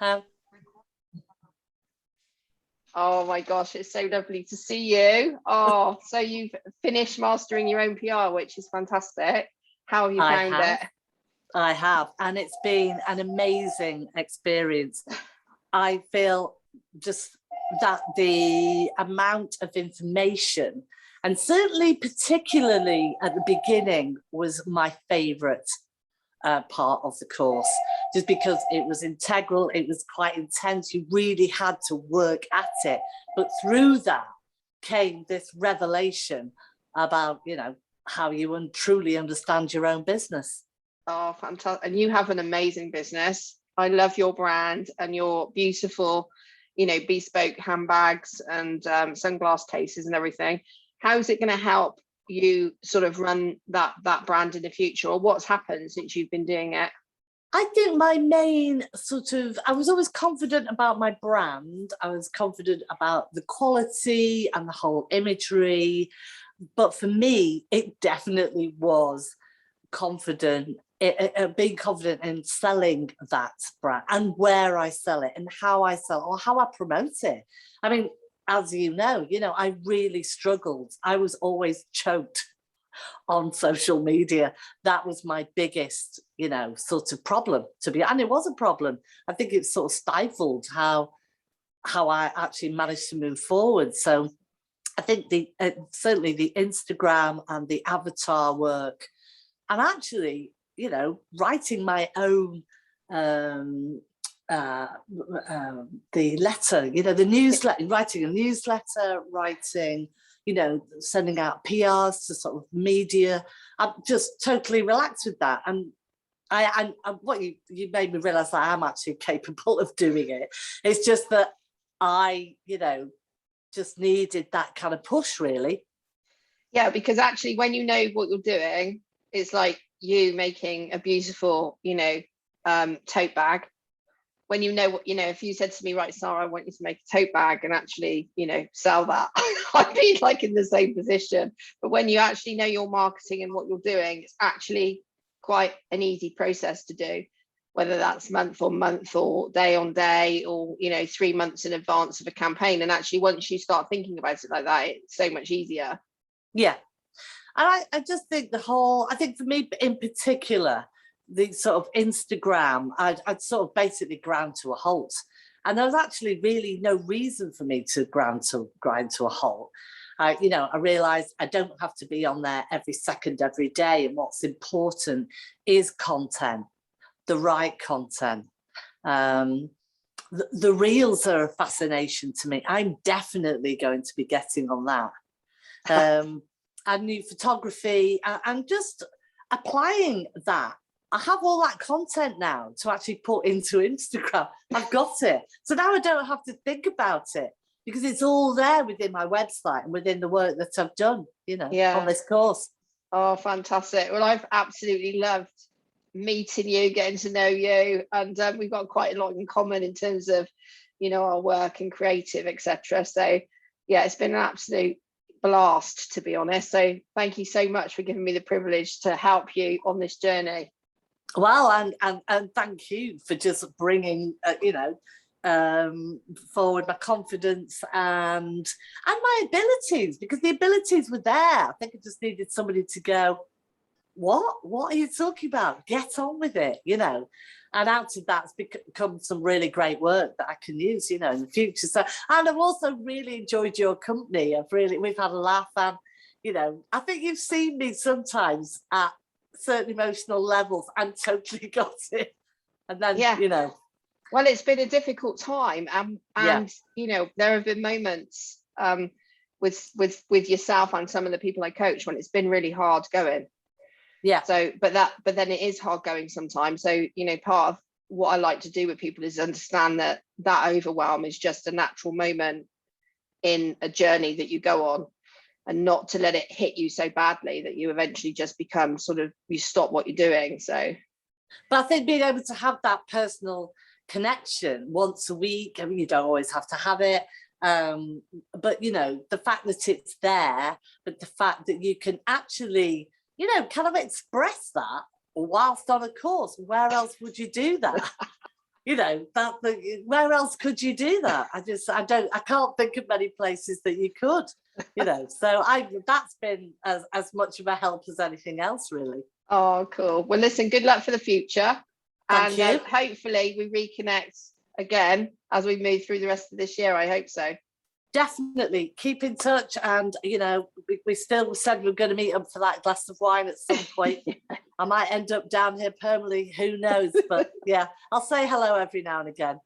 Um, Oh my gosh, it's so lovely to see you. Oh, so you've finished mastering your own PR, which is fantastic. How have you found it? I have, and it's been an amazing experience. I feel just that the amount of information, and certainly particularly at the beginning, was my favourite part of the course, just because it was integral, it was quite intense, you really had to work at it. But through that came this revelation about, you know, how you truly understand your own business. Oh, fantastic. And you have an amazing business. I love your brand and your beautiful, you know, bespoke handbags and sunglass cases and everything. How is it going to help you sort of run that brand in the future, or what's happened since you've been doing it? I think my main I was always confident about my brand. I was confident about the quality and the whole imagery. But for me, it definitely was being confident in selling that brand and where I sell it and how I sell or how I promote it. I mean, as you know, I really struggled. I was always choked on social media. That was my biggest, sort of problem and it was a problem. I think it sort of stifled how I actually managed to move forward. So I think certainly the Instagram and the avatar work, and actually, writing my own the letter, the newsletter, writing a newsletter, sending out PRs to sort of media. I'm just totally relaxed with that. And I what you made me realize that I am actually capable of doing it. It's just that I, just needed that kind of push, really. Yeah, because actually when you know what you're doing, it's like you making a beautiful, tote bag. When you know what, if you said to me, right, Sarah, I want you to make a tote bag and actually, sell that, I'd be like in the same position. But when you actually know your marketing and what you're doing, it's actually quite an easy process to do, whether that's month on month or day on day or, 3 months in advance of a campaign. And actually, once you start thinking about it like that, it's so much easier. Yeah. And I just think I think for me in particular, the sort of Instagram, I'd sort of basically ground to a halt. And there was actually really no reason for me to grind to a halt. I realized I don't have to be on there every second, every day. And what's important is content, the right content. The reels are a fascination to me. I'm definitely going to be getting on that. And new photography and just applying that. I have all that content now to actually put into Instagram. I've got it. So now I don't have to think about it because it's all there within my website and within the work that I've done, on this course. Oh, fantastic. Well, I've absolutely loved meeting you, getting to know you. And we've got quite a lot in common in terms of, our work and creative, etc. So, yeah, it's been an absolute blast, to be honest. So thank you so much for giving me the privilege to help you on this journey. Well, and thank you for just bringing, forward my confidence and my abilities, because the abilities were there. I think I just needed somebody to go, what are you talking about? Get on with it, And out of that's become some really great work that I can use, in the future. So, and I've also really enjoyed your company. We've had a laugh, and I think you've seen me sometimes at certain emotional levels and totally got it. And then, well, it's been a difficult time, and there have been moments with yourself and some of the people I coach when it's been really hard going. Yeah. So, but then it is hard going sometimes. So, part of what I like to do with people is understand that overwhelm is just a natural moment in a journey that you go on, and not to let it hit you so badly that you eventually just become you stop what you're doing. So, but I think being able to have that personal connection once a week, I mean, you don't always have to have it. But, the fact that it's there, but the fact that you can actually, kind of express that whilst on a course, where else would you do that? you know, where else could you do that? I can't think of many places that you could, you know. So that's been as much of a help as anything else, really. Oh, cool. Well, listen, good luck for the future. Thank you. Hopefully we reconnect again as we move through the rest of this year. I hope so. Definitely keep in touch, and you know, we still said we're going to meet up for that glass of wine at some point. I might end up down here permanently, who knows? But yeah, I'll say hello every now and again.